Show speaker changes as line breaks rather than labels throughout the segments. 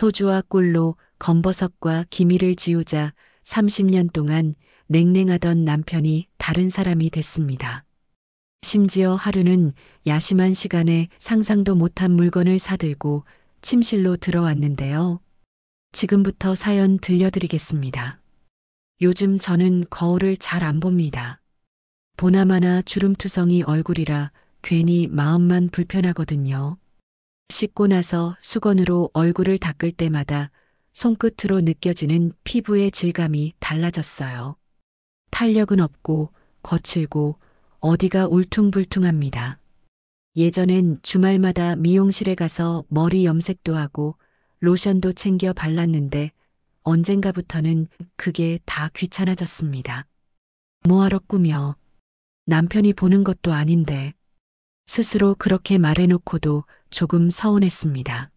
소주와 꿀로 검버섯과 기미를 지우자 30년 동안 냉랭하던 남편이 다른 사람이 됐습니다. 심지어 하루는 야심한 시간에 상상도 못한 물건을 사들고 침실로 들어왔는데요. 지금부터 사연 들려드리겠습니다. 요즘 저는 거울을 잘 안 봅니다. 보나마나 주름투성이 얼굴이라 괜히 마음만 불편하거든요. 씻고 나서 수건으로 얼굴을 닦을 때마다 손끝으로 느껴지는 피부의 질감이 달라졌어요. 탄력은 없고 거칠고 어디가 울퉁불퉁합니다. 예전엔 주말마다 미용실에 가서 머리 염색도 하고 로션도 챙겨 발랐는데 언젠가부터는 그게 다 귀찮아졌습니다. 뭐하러 꾸며. 남편이 보는 것도 아닌데. 스스로 그렇게 말해놓고도 조금 서운했습니다.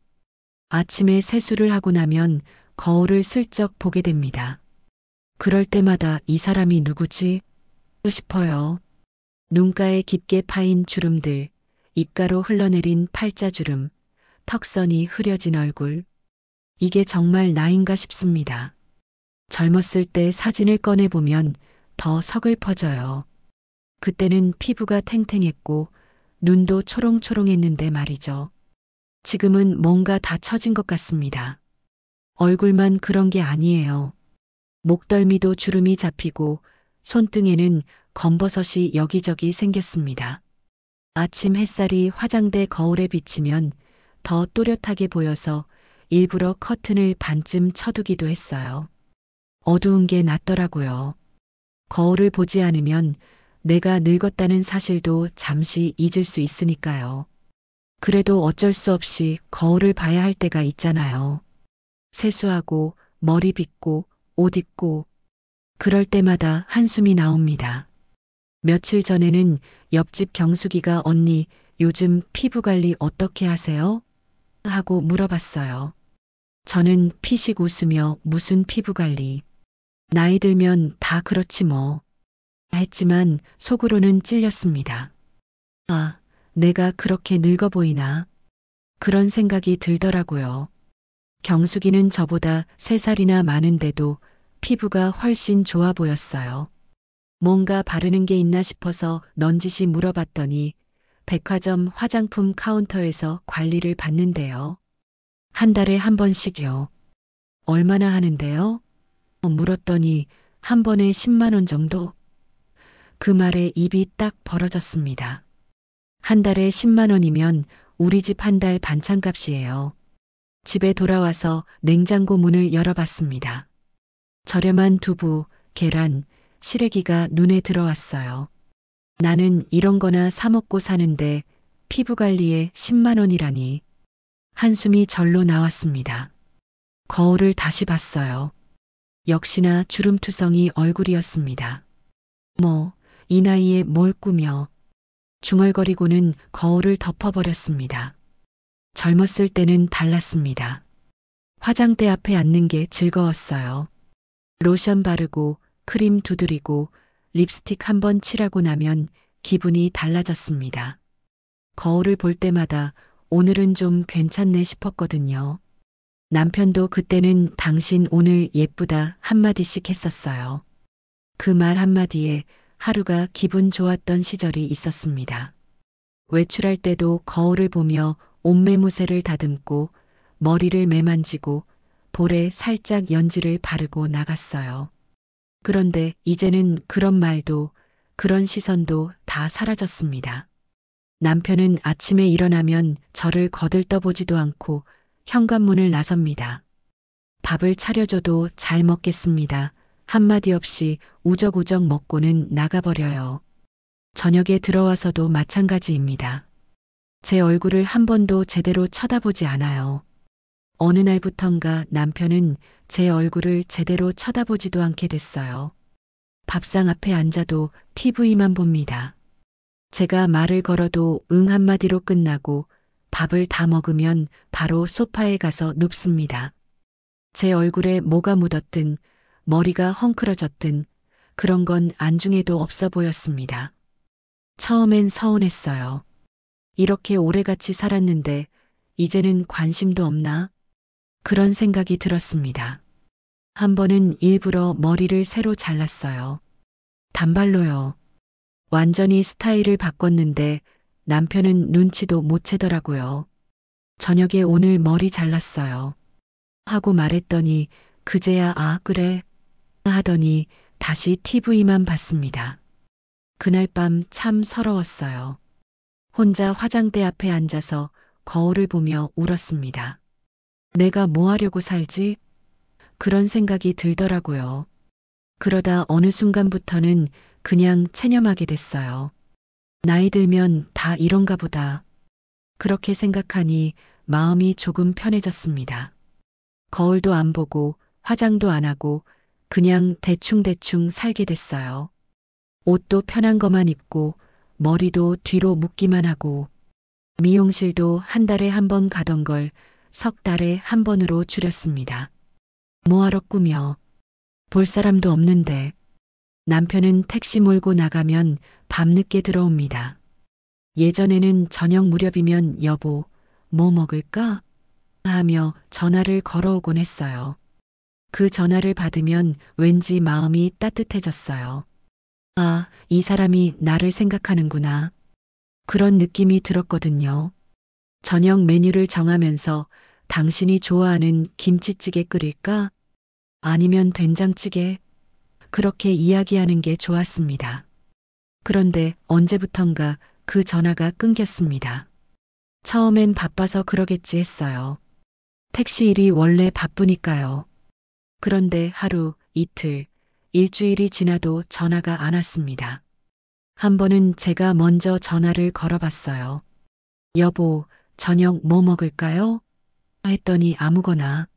아침에 세수를 하고 나면 거울을 슬쩍 보게 됩니다. 그럴 때마다 이 사람이 누구지? 싶어요. 눈가에 깊게 파인 주름들, 입가로 흘러내린 팔자주름, 턱선이 흐려진 얼굴. 이게 정말 나인가 싶습니다. 젊었을 때 사진을 꺼내보면 더 서글퍼져요. 그때는 피부가 탱탱했고 눈도 초롱초롱했는데 말이죠. 지금은 뭔가 다 처진 것 같습니다. 얼굴만 그런 게 아니에요. 목덜미도 주름이 잡히고 손등에는 검버섯이 여기저기 생겼습니다. 아침 햇살이 화장대 거울에 비치면 더 또렷하게 보여서 일부러 커튼을 반쯤 쳐두기도 했어요. 어두운 게 낫더라고요. 거울을 보지 않으면 내가 늙었다는 사실도 잠시 잊을 수 있으니까요. 그래도 어쩔 수 없이 거울을 봐야 할 때가 있잖아요. 세수하고 머리 빗고 옷 입고 그럴 때마다 한숨이 나옵니다. 며칠 전에는 옆집 경숙이가 언니 요즘 피부 관리 어떻게 하세요? 하고 물어봤어요. 저는 피식 웃으며 무슨 피부 관리. 나이 들면 다 그렇지 뭐. 했지만 속으로는 찔렸습니다. 아, 내가 그렇게 늙어 보이나? 그런 생각이 들더라고요. 경숙이는 저보다 3살이나 많은데도 피부가 훨씬 좋아 보였어요. 뭔가 바르는 게 있나 싶어서 넌지시 물어봤더니 백화점 화장품 카운터에서 관리를 받는데요. 한 달에 한 번씩요. 얼마나 하는데요? 물었더니 한 번에 10만 원 정도? 그 말에 입이 딱 벌어졌습니다. 한 달에 10만 원이면 우리 집 한 달 반찬값이에요. 집에 돌아와서 냉장고 문을 열어봤습니다. 저렴한 두부, 계란, 시래기가 눈에 들어왔어요. 나는 이런 거나 사 먹고 사는데 피부 관리에 10만 원이라니. 한숨이 절로 나왔습니다. 거울을 다시 봤어요. 역시나 주름투성이 얼굴이었습니다. 이 나이에 뭘 꾸며. 중얼거리고는 거울을 덮어버렸습니다. 젊었을 때는 달랐습니다. 화장대 앞에 앉는 게 즐거웠어요. 로션 바르고 크림 두드리고 립스틱 한 번 칠하고 나면 기분이 달라졌습니다. 거울을 볼 때마다 오늘은 좀 괜찮네 싶었거든요. 남편도 그때는 당신 오늘 예쁘다 한마디씩 했었어요. 그 말 한마디에 하루가 기분 좋았던 시절이 있었습니다. 외출할 때도 거울을 보며 옷매무새를 다듬고 머리를 매만지고 볼에 살짝 연지를 바르고 나갔어요. 그런데 이제는 그런 말도 그런 시선도 다 사라졌습니다. 남편은 아침에 일어나면 저를 거들떠보지도 않고 현관문을 나섭니다. 밥을 차려줘도 잘 먹겠습니다. 한마디 없이 우적우적 먹고는 나가버려요. 저녁에 들어와서도 마찬가지입니다. 제 얼굴을 한 번도 제대로 쳐다보지 않아요. 어느 날부턴가 남편은 제 얼굴을 제대로 쳐다보지도 않게 됐어요. 밥상 앞에 앉아도 TV만 봅니다. 제가 말을 걸어도 응 한마디로 끝나고 밥을 다 먹으면 바로 소파에 가서 눕습니다. 제 얼굴에 뭐가 묻었든 머리가 헝클어졌든 그런 건 안중에도 없어 보였습니다. 처음엔 서운했어요. 이렇게 오래 같이 살았는데 이제는 관심도 없나? 그런 생각이 들었습니다. 한 번은 일부러 머리를 새로 잘랐어요. 단발로요. 완전히 스타일을 바꿨는데 남편은 눈치도 못 채더라고요. 저녁에 오늘 머리 잘랐어요. 하고 말했더니 그제야 아, 그래. 하더니 다시 TV만 봤습니다. 그날 밤 참 서러웠어요. 혼자 화장대 앞에 앉아서 거울을 보며 울었습니다. 내가 뭐 하려고 살지? 그런 생각이 들더라고요. 그러다 어느 순간부터는 그냥 체념하게 됐어요. 나이 들면 다 이런가 보다. 그렇게 생각하니 마음이 조금 편해졌습니다. 거울도 안 보고 화장도 안 하고 그냥 대충대충 살게 됐어요. 옷도 편한 것만 입고 머리도 뒤로 묶기만 하고 미용실도 한 달에 한 번 가던 걸 석 달에 한 번으로 줄였습니다. 뭐하러 꾸며. 볼 사람도 없는데. 남편은 택시 몰고 나가면 밤늦게 들어옵니다. 예전에는 저녁 무렵이면 여보, 뭐 먹을까? 하며 전화를 걸어오곤 했어요. 그 전화를 받으면 왠지 마음이 따뜻해졌어요. 아, 이 사람이 나를 생각하는구나. 그런 느낌이 들었거든요. 저녁 메뉴를 정하면서 당신이 좋아하는 김치찌개 끓일까? 아니면 된장찌개? 그렇게 이야기하는 게 좋았습니다. 그런데 언제부턴가 그 전화가 끊겼습니다. 처음엔 바빠서 그러겠지 했어요. 택시 일이 원래 바쁘니까요. 그런데 하루, 이틀, 일주일이 지나도 전화가 안 왔습니다. 한 번은 제가 먼저 전화를 걸어봤어요. 여보, 저녁 뭐 먹을까요? 했더니 아무거나.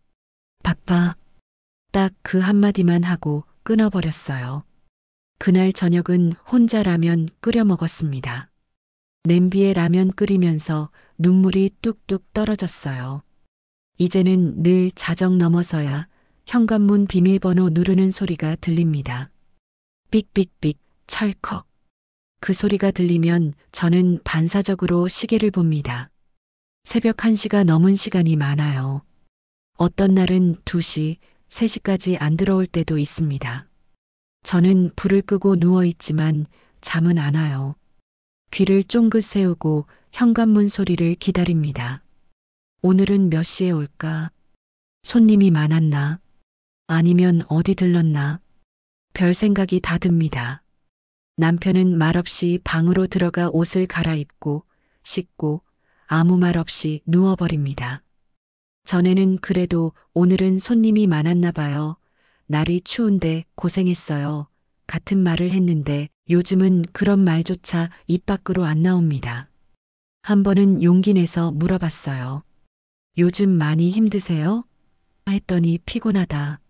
바빠. 딱 그 한마디만 하고 끊어버렸어요. 그날 저녁은 혼자 라면 끓여 먹었습니다. 냄비에 라면 끓이면서 눈물이 뚝뚝 떨어졌어요. 이제는 늘 자정 넘어서야 현관문 비밀번호 누르는 소리가 들립니다. 삑삑삑, 철컥. 그 소리가 들리면 저는 반사적으로 시계를 봅니다. 새벽 1시가 넘은 시간이 많아요. 어떤 날은 2시, 3시까지 안 들어올 때도 있습니다. 저는 불을 끄고 누워 있지만 잠은 안 와요. 귀를 쫑긋 세우고 현관문 소리를 기다립니다. 오늘은 몇 시에 올까? 손님이 많았나? 아니면 어디 들렀나? 별 생각이 다 듭니다. 남편은 말없이 방으로 들어가 옷을 갈아입고 씻고 아무 말 없이 누워버립니다. 전에는 그래도 오늘은 손님이 많았나 봐요. 날이 추운데 고생했어요. 같은 말을 했는데 요즘은 그런 말조차 입 밖으로 안 나옵니다. 한 번은 용기 내서 물어봤어요. 요즘 많이 힘드세요? 했더니 피곤하다.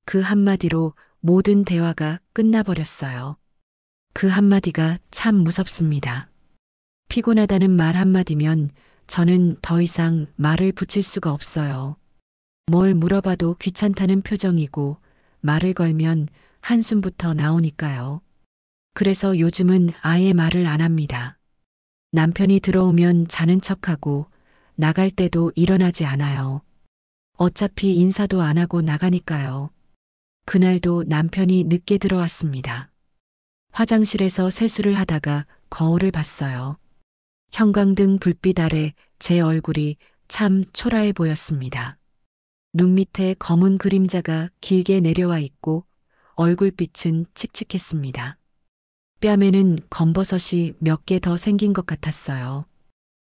그 한마디로 모든 대화가 끝나버렸어요. 그 한마디가 참 무섭습니다. 피곤하다는 말 한마디면 저는 더 이상 말을 붙일 수가 없어요. 뭘 물어봐도 귀찮다는 표정이고 말을 걸면 한숨부터 나오니까요. 그래서 요즘은 아예 말을 안 합니다. 남편이 들어오면 자는 척하고 나갈 때도 일어나지 않아요. 어차피 인사도 안 하고 나가니까요. 그날도 남편이 늦게 들어왔습니다. 화장실에서 세수를 하다가 거울을 봤어요. 형광등 불빛 아래 제 얼굴이 참 초라해 보였습니다. 눈 밑에 검은 그림자가 길게 내려와 있고 얼굴빛은 칙칙했습니다. 뺨에는 검버섯이 몇 개 더 생긴 것 같았어요.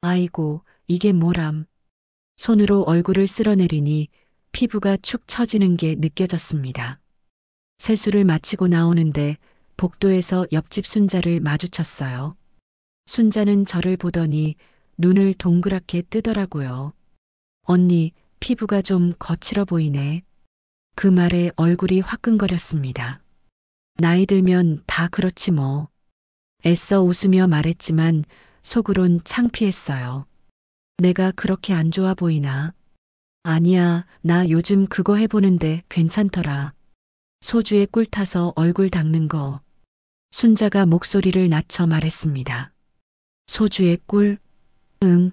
아이고, 이게 뭐람. 손으로 얼굴을 쓸어내리니 피부가 축 처지는 게 느껴졌습니다. 세수를 마치고 나오는데 복도에서 옆집 순자를 마주쳤어요. 순자는 저를 보더니 눈을 동그랗게 뜨더라고요. 언니, 피부가 좀 거칠어 보이네. 그 말에 얼굴이 화끈거렸습니다. 나이 들면 다 그렇지 뭐. 애써 웃으며 말했지만 속으론 창피했어요. 내가 그렇게 안 좋아 보이나? 아니야, 나 요즘 그거 해보는데 괜찮더라. 소주에 꿀 타서 얼굴 닦는 거. 순자가 목소리를 낮춰 말했습니다. 소주에 꿀? 응.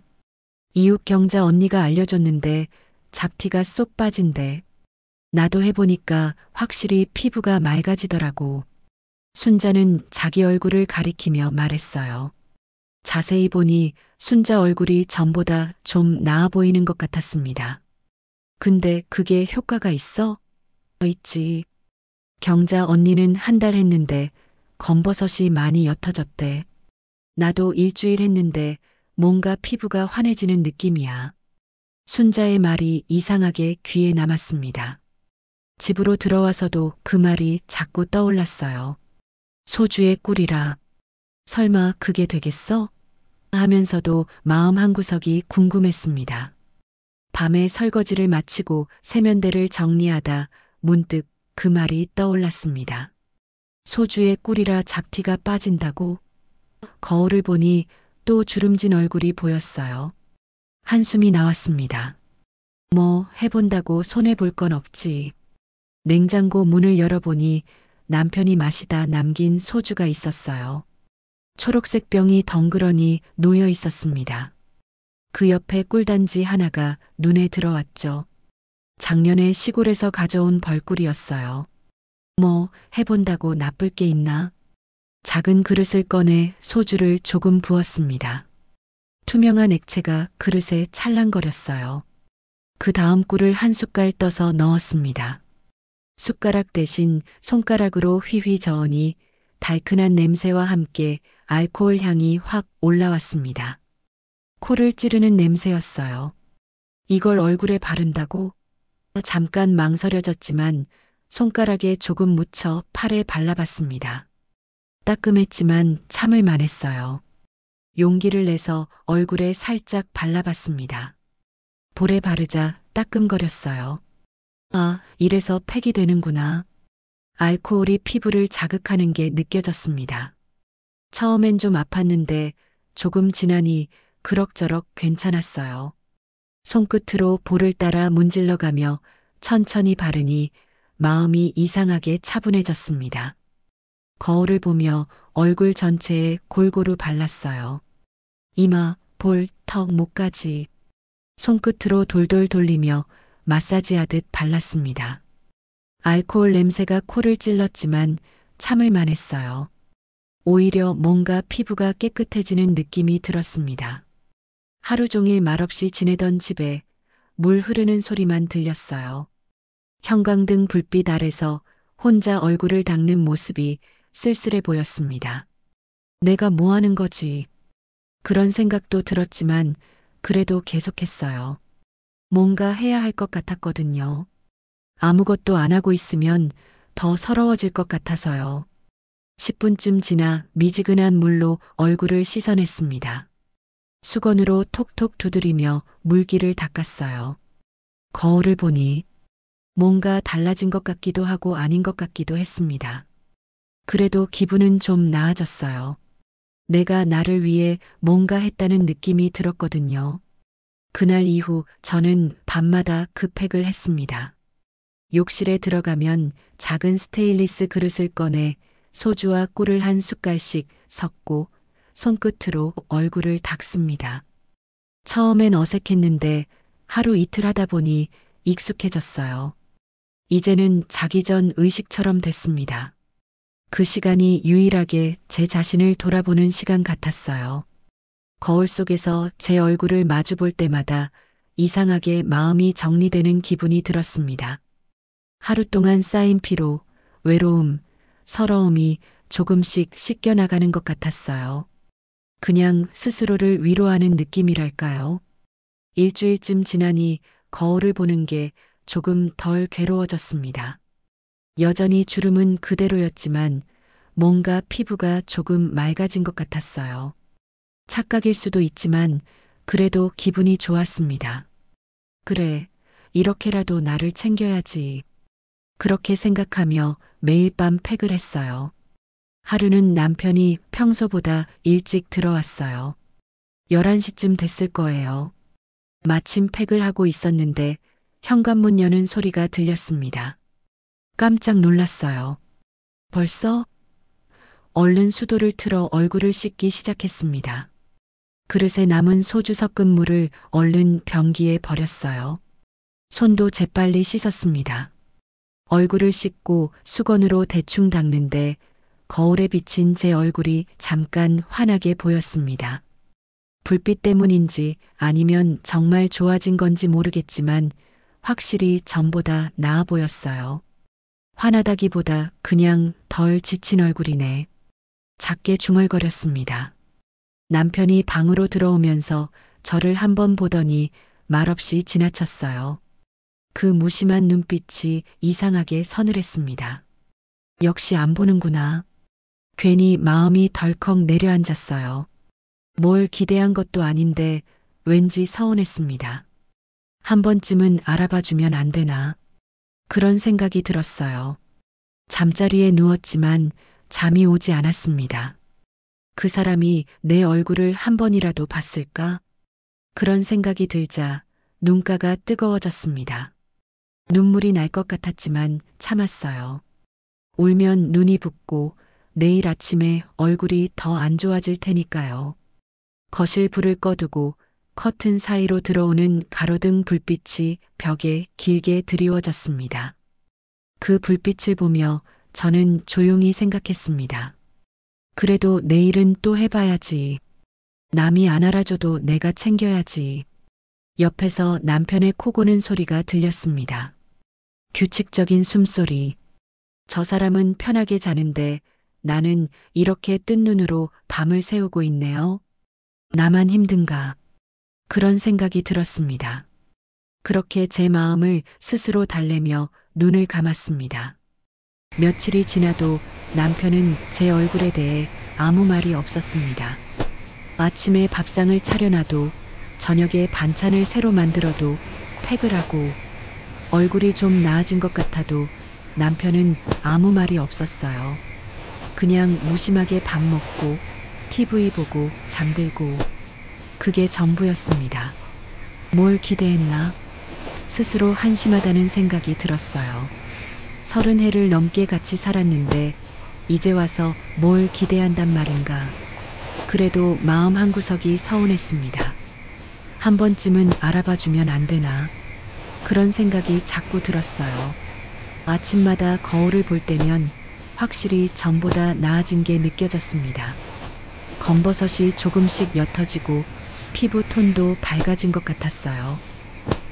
이웃 경자 언니가 알려줬는데 잡티가 쏙 빠진대. 나도 해보니까 확실히 피부가 맑아지더라고. 순자는 자기 얼굴을 가리키며 말했어요. 자세히 보니 순자 얼굴이 전보다 좀 나아 보이는 것 같았습니다. 근데 그게 효과가 있어? 있지. 경자 언니는 한 달 했는데 검버섯이 많이 옅어졌대. 나도 일주일 했는데 뭔가 피부가 환해지는 느낌이야. 순자의 말이 이상하게 귀에 남았습니다. 집으로 들어와서도 그 말이 자꾸 떠올랐어요. 소주의 꿀이라. 설마 그게 되겠어? 하면서도 마음 한구석이 궁금했습니다. 밤에 설거지를 마치고 세면대를 정리하다 문득 그 말이 떠올랐습니다. 소주의 꿀이라 잡티가 빠진다고? 거울을 보니 또 주름진 얼굴이 보였어요. 한숨이 나왔습니다. 뭐 해본다고 손해볼 건 없지. 냉장고 문을 열어보니 남편이 마시다 남긴 소주가 있었어요. 초록색 병이 덩그러니 놓여 있었습니다. 그 옆에 꿀단지 하나가 눈에 들어왔죠. 작년에 시골에서 가져온 벌꿀이었어요. 뭐 해본다고 나쁠 게 있나? 작은 그릇을 꺼내 소주를 조금 부었습니다. 투명한 액체가 그릇에 찰랑거렸어요. 그 다음 꿀을 한 숟갈 떠서 넣었습니다. 숟가락 대신 손가락으로 휘휘 저으니 달큰한 냄새와 함께 알코올 향이 확 올라왔습니다. 코를 찌르는 냄새였어요. 이걸 얼굴에 바른다고? 잠깐 망설여졌지만 손가락에 조금 묻혀 팔에 발라봤습니다. 따끔했지만 참을 만했어요. 용기를 내서 얼굴에 살짝 발라봤습니다. 볼에 바르자 따끔거렸어요. 아, 이래서 팩이 되는구나. 알코올이 피부를 자극하는 게 느껴졌습니다. 처음엔 좀 아팠는데 조금 지나니 그럭저럭 괜찮았어요. 손끝으로 볼을 따라 문질러가며 천천히 바르니 마음이 이상하게 차분해졌습니다. 거울을 보며 얼굴 전체에 골고루 발랐어요. 이마, 볼, 턱, 목까지. 손끝으로 돌돌 돌리며 마사지하듯 발랐습니다. 알코올 냄새가 코를 찔렀지만 참을 만했어요. 오히려 뭔가 피부가 깨끗해지는 느낌이 들었습니다. 하루 종일 말없이 지내던 집에 물 흐르는 소리만 들렸어요. 형광등 불빛 아래서 혼자 얼굴을 닦는 모습이 쓸쓸해 보였습니다. 내가 뭐 하는 거지? 그런 생각도 들었지만 그래도 계속했어요. 뭔가 해야 할 것 같았거든요. 아무것도 안 하고 있으면 더 서러워질 것 같아서요. 10분쯤 지나 미지근한 물로 얼굴을 씻어냈습니다. 수건으로 톡톡 두드리며 물기를 닦았어요. 거울을 보니 뭔가 달라진 것 같기도 하고 아닌 것 같기도 했습니다. 그래도 기분은 좀 나아졌어요. 내가 나를 위해 뭔가 했다는 느낌이 들었거든요. 그날 이후 저는 밤마다 그 팩을 했습니다. 욕실에 들어가면 작은 스테인리스 그릇을 꺼내 소주와 꿀을 한 숟갈씩 섞고 손끝으로 얼굴을 닦습니다. 처음엔 어색했는데 하루 이틀 하다 보니 익숙해졌어요. 이제는 자기 전 의식처럼 됐습니다. 그 시간이 유일하게 제 자신을 돌아보는 시간 같았어요. 거울 속에서 제 얼굴을 마주 볼 때마다 이상하게 마음이 정리되는 기분이 들었습니다. 하루 동안 쌓인 피로, 외로움, 서러움이 조금씩 씻겨나가는 것 같았어요. 그냥 스스로를 위로하는 느낌이랄까요? 일주일쯤 지나니 거울을 보는 게 조금 덜 괴로워졌습니다. 여전히 주름은 그대로였지만 뭔가 피부가 조금 맑아진 것 같았어요. 착각일 수도 있지만 그래도 기분이 좋았습니다. 그래, 이렇게라도 나를 챙겨야지. 그렇게 생각하며 매일 밤 팩을 했어요. 하루는 남편이 평소보다 일찍 들어왔어요. 11시쯤 됐을 거예요. 마침 팩을 하고 있었는데 현관문 여는 소리가 들렸습니다. 깜짝 놀랐어요. 벌써? 얼른 수도를 틀어 얼굴을 씻기 시작했습니다. 그릇에 남은 소주 섞은 물을 얼른 변기에 버렸어요. 손도 재빨리 씻었습니다. 얼굴을 씻고 수건으로 대충 닦는데 거울에 비친 제 얼굴이 잠깐 환하게 보였습니다. 불빛 때문인지 아니면 정말 좋아진 건지 모르겠지만 확실히 전보다 나아 보였어요. 화나다기보다 그냥 덜 지친 얼굴이네. 작게 중얼거렸습니다. 남편이 방으로 들어오면서 저를 한번 보더니 말없이 지나쳤어요. 그 무심한 눈빛이 이상하게 서늘했습니다. 역시 안 보는구나. 괜히 마음이 덜컥 내려앉았어요. 뭘 기대한 것도 아닌데 왠지 서운했습니다. 한 번쯤은 알아봐주면 안 되나. 그런 생각이 들었어요. 잠자리에 누웠지만 잠이 오지 않았습니다. 그 사람이 내 얼굴을 한 번이라도 봤을까? 그런 생각이 들자 눈가가 뜨거워졌습니다. 눈물이 날 것 같았지만 참았어요. 울면 눈이 붓고 내일 아침에 얼굴이 더 안 좋아질 테니까요. 거실 불을 꺼두고 커튼 사이로 들어오는 가로등 불빛이 벽에 길게 드리워졌습니다. 그 불빛을 보며 저는 조용히 생각했습니다. 그래도 내일은 또 해봐야지. 남이 안 알아줘도 내가 챙겨야지. 옆에서 남편의 코 고는 소리가 들렸습니다. 규칙적인 숨소리. 저 사람은 편하게 자는데 나는 이렇게 뜬 눈으로 밤을 새우고 있네요. 나만 힘든가. 그런 생각이 들었습니다. 그렇게 제 마음을 스스로 달래며 눈을 감았습니다. 며칠이 지나도 남편은 제 얼굴에 대해 아무 말이 없었습니다. 아침에 밥상을 차려놔도 저녁에 반찬을 새로 만들어도 팩을 하고 얼굴이 좀 나아진 것 같아도 남편은 아무 말이 없었어요. 그냥 무심하게 밥 먹고 TV 보고 잠들고 그게 전부였습니다. 뭘 기대했나? 스스로 한심하다는 생각이 들었어요. 30해를 넘게 같이 살았는데 이제 와서 뭘 기대한단 말인가. 그래도 마음 한구석이 서운했습니다. 한 번쯤은 알아봐주면 안 되나. 그런 생각이 자꾸 들었어요. 아침마다 거울을 볼 때면 확실히 전보다 나아진 게 느껴졌습니다. 검버섯이 조금씩 옅어지고 피부 톤도 밝아진 것 같았어요.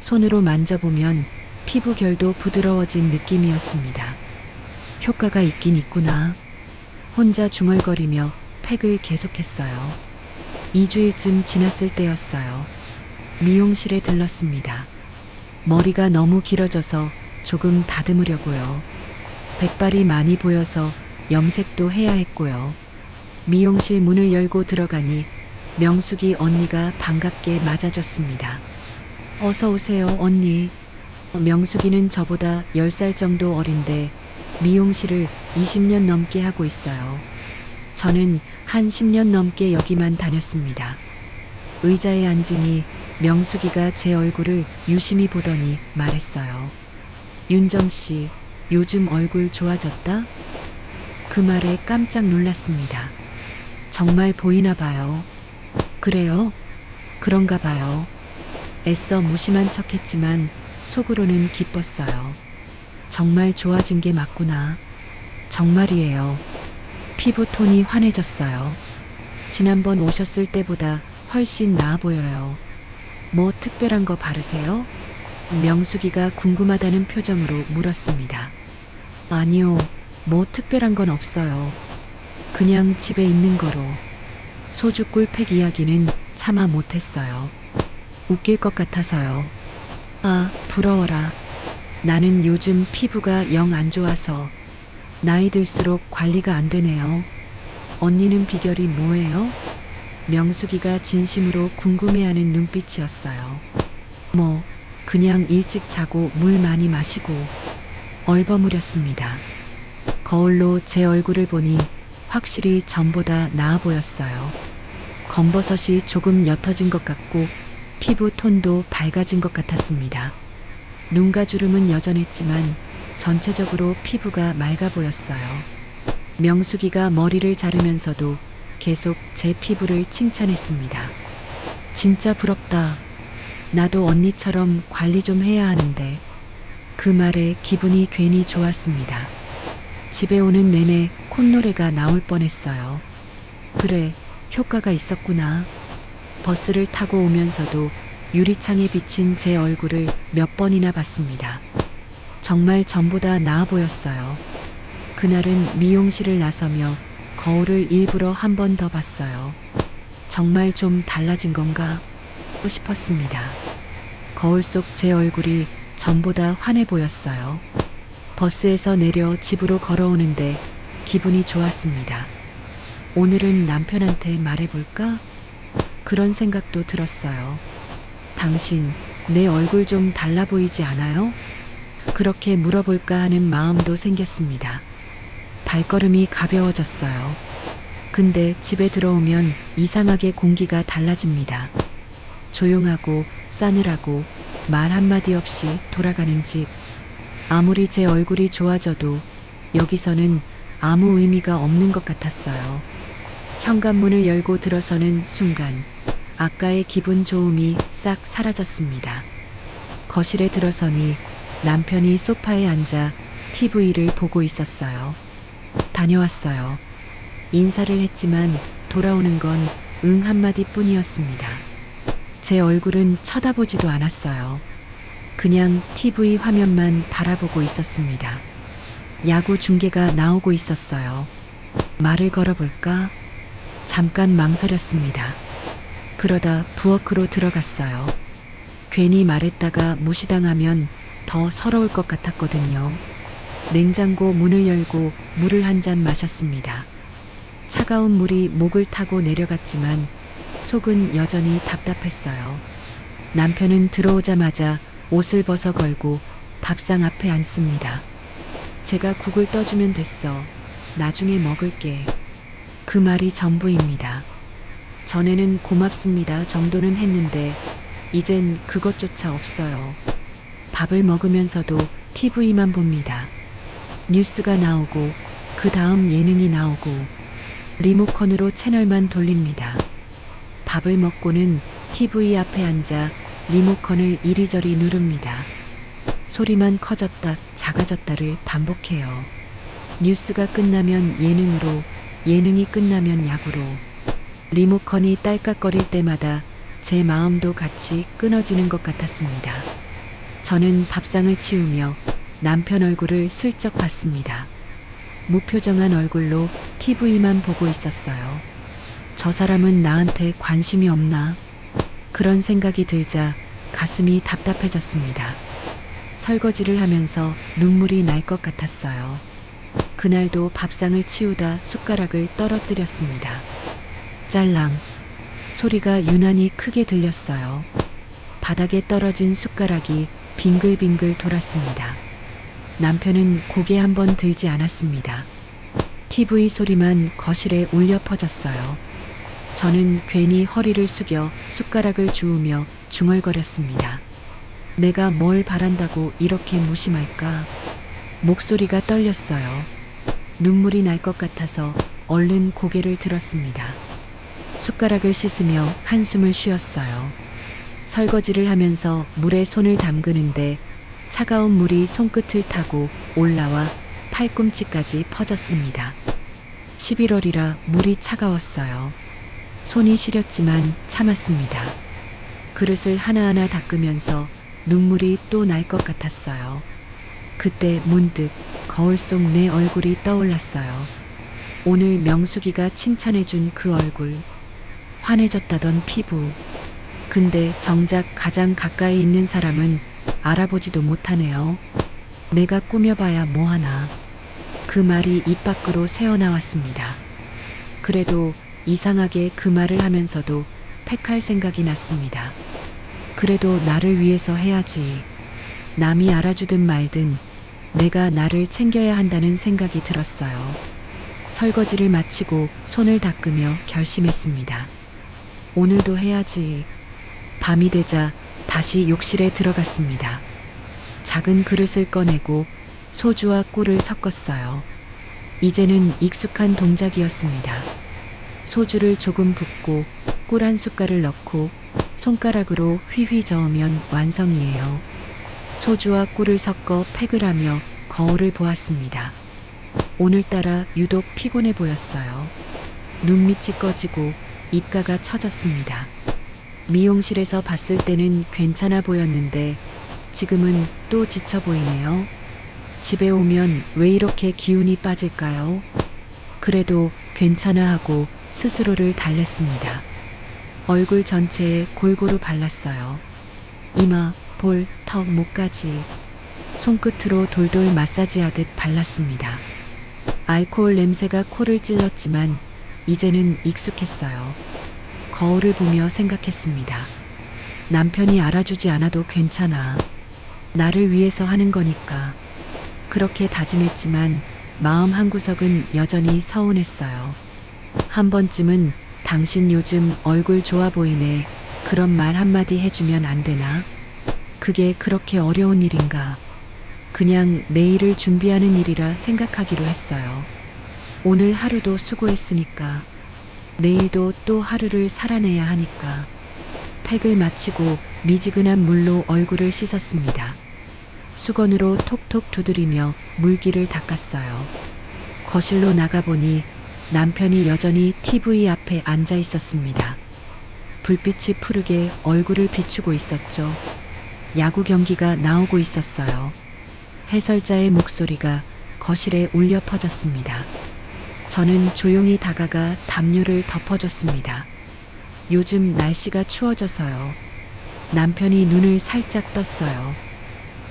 손으로 만져보면 피부 결도 부드러워진 느낌이었습니다. 효과가 있긴 있구나. 혼자 중얼거리며 팩을 계속했어요. 2주일쯤 지났을 때였어요. 미용실에 들렀습니다. 머리가 너무 길어져서 조금 다듬으려고요. 백발이 많이 보여서 염색도 해야 했고요. 미용실 문을 열고 들어가니 명숙이 언니가 반갑게 맞아줬습니다. 어서 오세요, 언니. 명숙이는 저보다 10살 정도 어린데 미용실을 20년 넘게 하고 있어요. 저는 한 10년 넘게 여기만 다녔습니다. 의자에 앉으니 명숙이가 제 얼굴을 유심히 보더니 말했어요. 윤정 씨, 요즘 얼굴 좋아졌다? 그 말에 깜짝 놀랐습니다. 정말 보이나 봐요. 그래요? 그런가 봐요. 애써 무심한 척했지만 속으로는 기뻤어요. 정말 좋아진 게 맞구나. 정말이에요. 피부 톤이 환해졌어요. 지난번 오셨을 때보다 훨씬 나아 보여요. 뭐 특별한 거 바르세요? 명숙이가 궁금하다는 표정으로 물었습니다. 아니요, 뭐 특별한 건 없어요. 그냥 집에 있는 거로. 소주 꿀팩 이야기는 차마 못했어요. 웃길 것 같아서요. 아, 부러워라. 나는 요즘 피부가 영 안 좋아서 나이 들수록 관리가 안 되네요. 언니는 비결이 뭐예요? 명숙이가 진심으로 궁금해하는 눈빛이었어요. 뭐, 그냥 일찍 자고 물 많이 마시고 얼버무렸습니다. 거울로 제 얼굴을 보니 확실히 전보다 나아 보였어요. 검버섯이 조금 옅어진 것 같고 피부 톤도 밝아진 것 같았습니다. 눈가 주름은 여전했지만 전체적으로 피부가 맑아 보였어요. 명숙이가 머리를 자르면서도 계속 제 피부를 칭찬했습니다. 진짜 부럽다. 나도 언니처럼 관리 좀 해야 하는데. 그 말에 기분이 괜히 좋았습니다. 집에 오는 내내 콧노래가 나올 뻔했어요. 그래, 효과가 있었구나. 버스를 타고 오면서도 유리창에 비친 제 얼굴을 몇 번이나 봤습니다. 정말 전보다 나아 보였어요. 그날은 미용실을 나서며 거울을 일부러 한 번 더 봤어요. 정말 좀 달라진 건가 싶었습니다. 거울 속 제 얼굴이 전보다 환해 보였어요. 버스에서 내려 집으로 걸어오는데 기분이 좋았습니다. 오늘은 남편한테 말해볼까? 그런 생각도 들었어요. 당신, 내 얼굴 좀 달라 보이지 않아요? 그렇게 물어볼까 하는 마음도 생겼습니다. 발걸음이 가벼워졌어요. 근데 집에 들어오면 이상하게 공기가 달라집니다. 조용하고 싸늘하고 말 한마디 없이 돌아가는 집. 아무리 제 얼굴이 좋아져도 여기서는 아무 의미가 없는 것 같았어요. 현관문을 열고 들어서는 순간 아까의 기분 좋음이 싹 사라졌습니다. 거실에 들어서니 남편이 소파에 앉아 TV를 보고 있었어요. 다녀왔어요. 인사를 했지만 돌아오는 건 응 한마디 뿐이었습니다. 제 얼굴은 쳐다보지도 않았어요. 그냥 TV 화면만 바라보고 있었습니다. 야구 중계가 나오고 있었어요. 말을 걸어볼까? 잠깐 망설였습니다. 그러다 부엌으로 들어갔어요. 괜히 말했다가 무시당하면 더 서러울 것 같았거든요. 냉장고 문을 열고 물을 한 잔 마셨습니다. 차가운 물이 목을 타고 내려갔지만 속은 여전히 답답했어요. 남편은 들어오자마자 옷을 벗어 걸고 밥상 앞에 앉습니다. 제가 국을 떠주면 됐어. 나중에 먹을게. 그 말이 전부입니다. 전에는 고맙습니다 정도는 했는데 이젠 그것조차 없어요. 밥을 먹으면서도 TV만 봅니다. 뉴스가 나오고 그 다음 예능이 나오고 리모컨으로 채널만 돌립니다. 밥을 먹고는 TV 앞에 앉아 리모컨을 이리저리 누릅니다. 소리만 커졌다 작아졌다를 반복해요. 뉴스가 끝나면 예능으로, 예능이 끝나면 야구로. 리모컨이 딸깍거릴 때마다 제 마음도 같이 끊어지는 것 같았습니다. 저는 밥상을 치우며 남편 얼굴을 슬쩍 봤습니다. 무표정한 얼굴로 TV만 보고 있었어요. 저 사람은 나한테 관심이 없나? 그런 생각이 들자 가슴이 답답해졌습니다. 설거지를 하면서 눈물이 날 것 같았어요. 그날도 밥상을 치우다 숟가락을 떨어뜨렸습니다. 짤랑. 소리가 유난히 크게 들렸어요. 바닥에 떨어진 숟가락이 빙글빙글 돌았습니다. 남편은 고개 한번 들지 않았습니다. TV 소리만 거실에 울려 퍼졌어요. 저는 괜히 허리를 숙여 숟가락을 주우며 중얼거렸습니다. 내가 뭘 바란다고 이렇게 무심할까? 목소리가 떨렸어요. 눈물이 날 것 같아서 얼른 고개를 들었습니다. 숟가락을 씻으며 한숨을 쉬었어요. 설거지를 하면서 물에 손을 담그는데 차가운 물이 손끝을 타고 올라와 팔꿈치까지 퍼졌습니다. 11월이라 물이 차가웠어요. 손이 시렸지만 참았습니다. 그릇을 하나하나 닦으면서 눈물이 또 날 것 같았어요. 그때 문득 거울 속 내 얼굴이 떠올랐어요. 오늘 명숙이가 칭찬해준 그 얼굴. 환해졌다던 피부. 근데 정작 가장 가까이 있는 사람은 알아보지도 못하네요. 내가 꾸며봐야 뭐하나. 그 말이 입 밖으로 새어나왔습니다. 그래도 이상하게 그 말을 하면서도 팩할 생각이 났습니다. 그래도 나를 위해서 해야지. 남이 알아주든 말든 내가 나를 챙겨야 한다는 생각이 들었어요. 설거지를 마치고 손을 닦으며 결심했습니다. 오늘도 해야지. 밤이 되자 다시 욕실에 들어갔습니다. 작은 그릇을 꺼내고 소주와 꿀을 섞었어요. 이제는 익숙한 동작이었습니다. 소주를 조금 붓고 꿀 한 숟갈을 넣고 손가락으로 휘휘 저으면 완성이에요. 소주와 꿀을 섞어 팩을 하며 거울을 보았습니다. 오늘따라 유독 피곤해 보였어요. 눈밑이 꺼지고 입가가 처졌습니다. 미용실에서 봤을 때는 괜찮아 보였는데 지금은 또 지쳐 보이네요. 집에 오면 왜 이렇게 기운이 빠질까요? 그래도 괜찮아 하고 스스로를 달랬습니다. 얼굴 전체에 골고루 발랐어요. 이마, 볼, 턱, 목까지 손끝으로 돌돌 마사지하듯 발랐습니다. 알코올 냄새가 코를 찔렀지만 이제는 익숙했어요. 거울을 보며 생각했습니다. 남편이 알아주지 않아도 괜찮아. 나를 위해서 하는 거니까. 그렇게 다짐했지만 마음 한구석은 여전히 서운했어요. 한 번쯤은 당신 요즘 얼굴 좋아 보이네. 그런 말 한마디 해주면 안 되나? 그게 그렇게 어려운 일인가? 그냥 내일을 준비하는 일이라 생각하기로 했어요. 오늘 하루도 수고했으니까. 내일도 또 하루를 살아내야 하니까. 팩을 마치고 미지근한 물로 얼굴을 씻었습니다. 수건으로 톡톡 두드리며 물기를 닦았어요. 거실로 나가보니 남편이 여전히 TV 앞에 앉아 있었습니다. 불빛이 푸르게 얼굴을 비추고 있었죠. 야구 경기가 나오고 있었어요. 해설자의 목소리가 거실에 울려 퍼졌습니다. 저는 조용히 다가가 담요를 덮어줬습니다. 요즘 날씨가 추워져서요. 남편이 눈을 살짝 떴어요.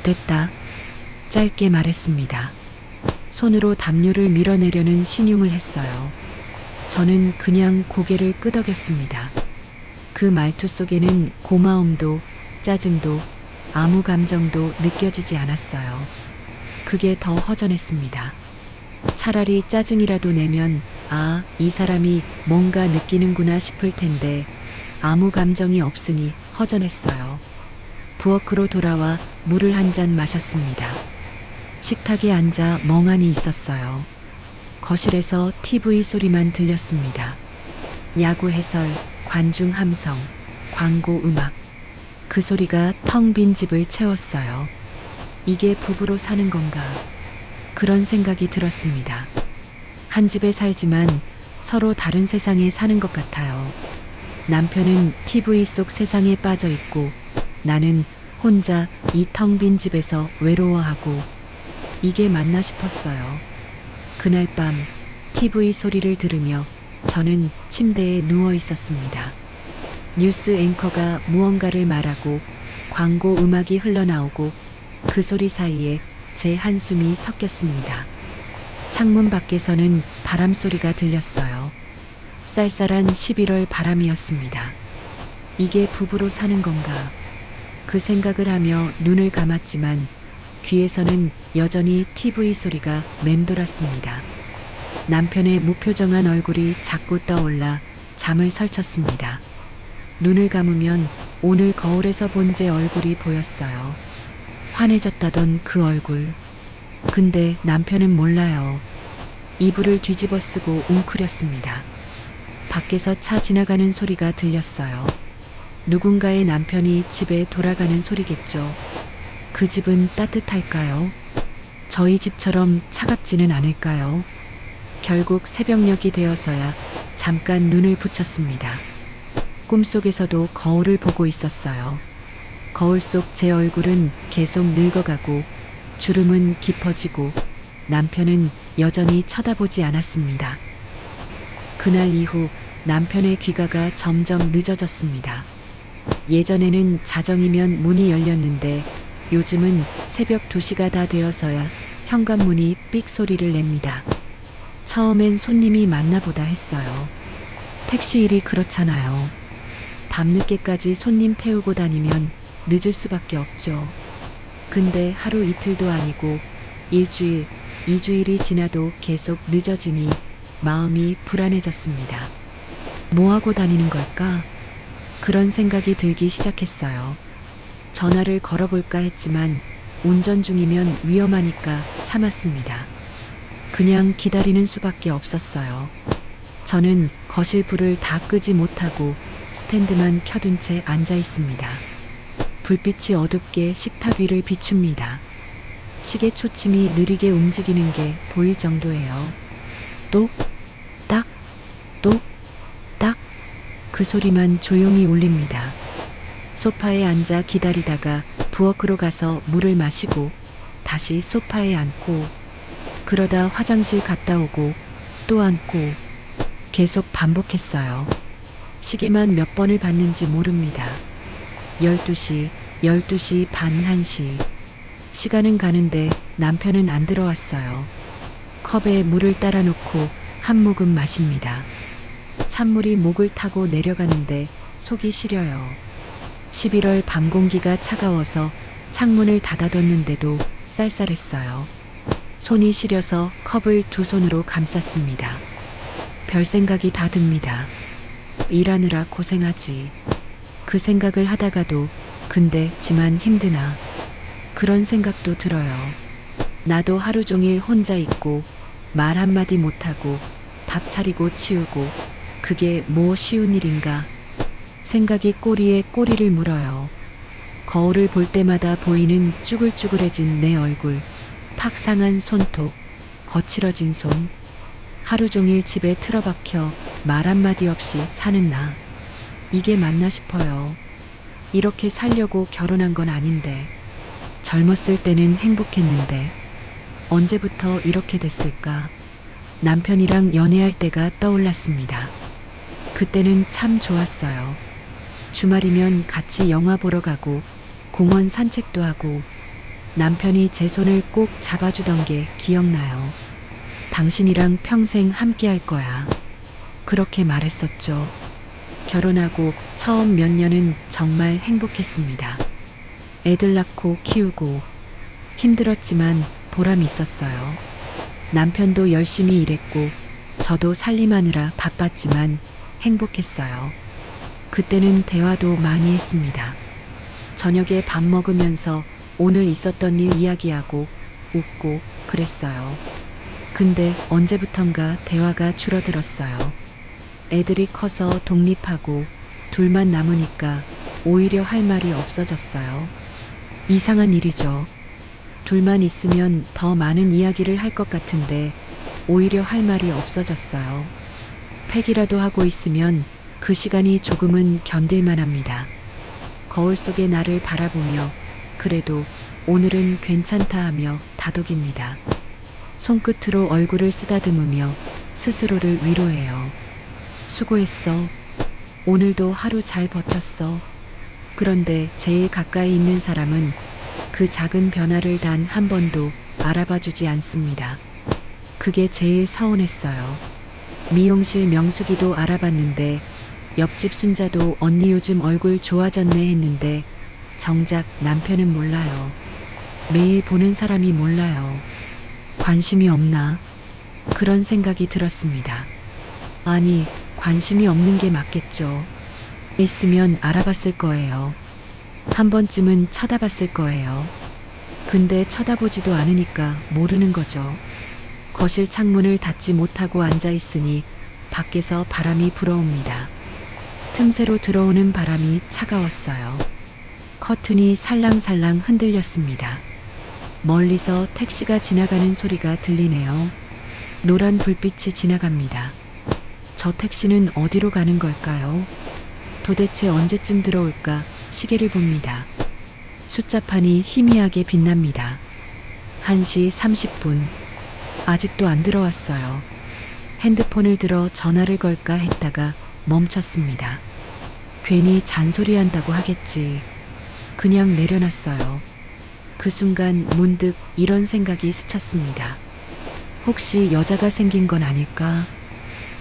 됐다. 짧게 말했습니다. 손으로 담요를 밀어내려는 신용을 했어요. 저는 그냥 고개를 끄덕였습니다. 그 말투 속에는 고마움도 짜증도 아무 감정도 느껴지지 않았어요. 그게 더 허전했습니다. 차라리 짜증이라도 내면 아, 이 사람이 뭔가 느끼는구나 싶을 텐데 아무 감정이 없으니 허전했어요. 부엌으로 돌아와 물을 한 잔 마셨습니다. 식탁에 앉아 멍하니 있었어요. 거실에서 TV 소리만 들렸습니다. 야구 해설, 관중 함성, 광고 음악. 그 소리가 텅 빈 집을 채웠어요. 이게 부부로 사는 건가? 그런 생각이 들었습니다. 한 집에 살지만 서로 다른 세상에 사는 것 같아요. 남편은 TV 속 세상에 빠져 있고 나는 혼자 이 텅 빈 집에서 외로워하고 이게 맞나 싶었어요. 그날 밤 TV 소리를 들으며 저는 침대에 누워 있었습니다. 뉴스 앵커가 무언가를 말하고 광고 음악이 흘러나오고 그 소리 사이에 제 한숨이 섞였습니다. 창문 밖에서는 바람 소리가 들렸어요. 쌀쌀한 11월 바람이었습니다. 이게 부부로 사는 건가? 그 생각을 하며 눈을 감았지만 귀에서는 여전히 TV 소리가 맴돌았습니다. 남편의 무표정한 얼굴이 자꾸 떠올라 잠을 설쳤습니다. 눈을 감으면 오늘 거울에서 본 제 얼굴이 보였어요. 환해졌다던 그 얼굴. 근데 남편은 몰라요. 이불을 뒤집어 쓰고 웅크렸습니다. 밖에서 차 지나가는 소리가 들렸어요. 누군가의 남편이 집에 돌아가는 소리겠죠. 그 집은 따뜻할까요? 저희 집처럼 차갑지는 않을까요? 결국 새벽녘이 되어서야 잠깐 눈을 붙였습니다. 꿈속에서도 거울을 보고 있었어요. 거울 속 제 얼굴은 계속 늙어가고 주름은 깊어지고 남편은 여전히 쳐다보지 않았습니다. 그날 이후 남편의 귀가가 점점 늦어졌습니다. 예전에는 자정이면 문이 열렸는데 요즘은 새벽 2시가 다 되어서야 현관문이 삑 소리를 냅니다. 처음엔 손님이 맞나 보다 했어요. 택시 일이 그렇잖아요. 밤늦게까지 손님 태우고 다니면 늦을 수밖에 없죠. 근데 하루 이틀도 아니고 일주일, 2주일이 지나도 계속 늦어지니 마음이 불안해졌습니다. 뭐하고 다니는 걸까? 그런 생각이 들기 시작했어요. 전화를 걸어볼까 했지만 운전 중이면 위험하니까 참았습니다. 그냥 기다리는 수밖에 없었어요. 저는 거실 불을 다 끄지 못하고 스탠드만 켜둔 채 앉아 있습니다. 불빛이 어둡게 식탁 위를 비춥니다. 시계 초침이 느리게 움직이는 게 보일 정도예요. 똑, 딱, 똑, 딱. 그 소리만 조용히 울립니다. 소파에 앉아 기다리다가 부엌으로 가서 물을 마시고 다시 소파에 앉고 그러다 화장실 갔다 오고 또 앉고 계속 반복했어요. 시계만 몇 번을 봤는지 모릅니다. 12시, 12시 반 1시. 시간은 가는데 남편은 안 들어왔어요. 컵에 물을 따라 놓고 한 모금 마십니다. 찬물이 목을 타고 내려가는데 속이 시려요. 11월 밤 공기가 차가워서 창문을 닫아뒀는데도 쌀쌀했어요. 손이 시려서 컵을 두 손으로 감쌌습니다. 별 생각이 다 듭니다. 일하느라 고생하지. 그 생각을 하다가도 근데 지만 힘드나 그런 생각도 들어요. 나도 하루 종일 혼자 있고 말 한마디 못하고 밥 차리고 치우고 그게 뭐 쉬운 일인가. 생각이 꼬리에 꼬리를 물어요. 거울을 볼 때마다 보이는 쭈글쭈글해진 내 얼굴, 팍 상한 손톱, 거칠어진 손. 하루 종일 집에 틀어박혀 말 한마디 없이 사는 나. 이게 맞나 싶어요. 이렇게 살려고 결혼한 건 아닌데. 젊었을 때는 행복했는데 언제부터 이렇게 됐을까? 남편이랑 연애할 때가 떠올랐습니다. 그때는 참 좋았어요. 주말이면 같이 영화 보러 가고 공원 산책도 하고 남편이 제 손을 꼭 잡아주던 게 기억나요. 당신이랑 평생 함께 할 거야. 그렇게 말했었죠. 결혼하고 처음 몇 년은 정말 행복했습니다. 애들 낳고 키우고 힘들었지만 보람 있었어요. 남편도 열심히 일했고 저도 살림하느라 바빴지만 행복했어요. 그때는 대화도 많이 했습니다. 저녁에 밥 먹으면서 오늘 있었던 일 이야기하고 웃고 그랬어요. 근데 언제부턴가 대화가 줄어들었어요. 애들이 커서 독립하고 둘만 남으니까 오히려 할 말이 없어졌어요. 이상한 일이죠. 둘만 있으면 더 많은 이야기를 할 것 같은데 오히려 할 말이 없어졌어요. 팩이라도 하고 있으면 그 시간이 조금은 견딜만 합니다. 거울 속의 나를 바라보며 그래도 오늘은 괜찮다 하며 다독입니다. 손끝으로 얼굴을 쓰다듬으며 스스로를 위로해요. 수고했어. 오늘도 하루 잘 버텼어. 그런데 제일 가까이 있는 사람은 그 작은 변화를 단 한 번도 알아봐 주지 않습니다. 그게 제일 서운했어요. 미용실 명수기도 알아봤는데 옆집 순자도 언니 요즘 얼굴 좋아졌네 했는데 정작 남편은 몰라요. 매일 보는 사람이 몰라요. 관심이 없나? 그런 생각이 들었습니다. 아니, 관심이 없는 게 맞겠죠. 있으면 알아봤을 거예요. 한 번쯤은 쳐다봤을 거예요. 근데 쳐다보지도 않으니까 모르는 거죠. 거실 창문을 닫지 못하고 앉아 있으니 밖에서 바람이 불어옵니다. 틈새로 들어오는 바람이 차가웠어요. 커튼이 살랑살랑 흔들렸습니다. 멀리서 택시가 지나가는 소리가 들리네요. 노란 불빛이 지나갑니다. 저 택시는 어디로 가는 걸까요? 도대체 언제쯤 들어올까 시계를 봅니다. 숫자판이 희미하게 빛납니다. 1시 30분. 아직도 안 들어왔어요. 핸드폰을 들어 전화를 걸까 했다가 멈췄습니다. 괜히 잔소리한다고 하겠지. 그냥 내려놨어요. 그 순간 문득 이런 생각이 스쳤습니다. 혹시 여자가 생긴 건 아닐까?